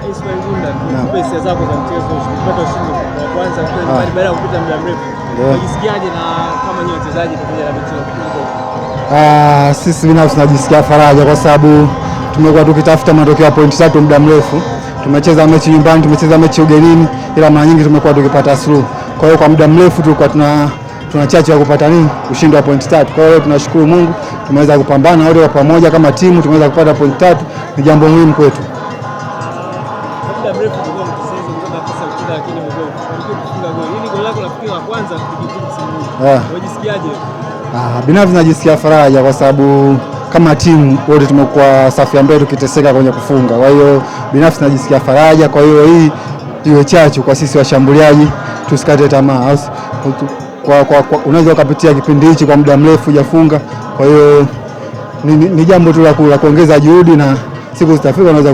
Ismail Gunda, tupe hisia zako za mchezo, kupata ushindi wa kwanza baada ya kupita muda mrefu. Unajisikiaje na kama ni wachezaji pamoja na mechi iliyopita? Sisi binafsi tunajisikia faraja kwa sababu tumekuwa tukitafuta matokeo ya pointi 3 muda mrefu. Tumecheza mechi nyumbani, tumecheza mechi ugenini, ila mara nyingi tumekuwa tukipata suluhu. Kwa hiyo kwa muda mrefu tulikuwa tuna chachu ya kupata ushindi wa pointi 3. Kwa hiyo tunashukuru Mungu tumeweza kupambana wote kwa pamoja kama timu, tumeweza kupata pointi 3, ni jambo muhimu kwetu. Muda mrefu tulikuwa mchezo kutoka pesa kucheza, lakini kufunga goli. Hili goli lako la kwanza kujibu simu. Unajisikiaje? Binafsi najisikia faraja kwa sababu kama timu wote tumekuwa safu ya mbele tukiteseka kwenye kufunga. Kwa hiyo binafsi najisikia faraja, kwa hiyo hii iwe chachu kwa sisi washambuliaji, tusikate tamaa. Unaweza ukapitia kipindi hichi kwa muda mrefu hujafunga, kwa hiyo ni jambo tu la kuongeza juhudi na siku zitafika unaweza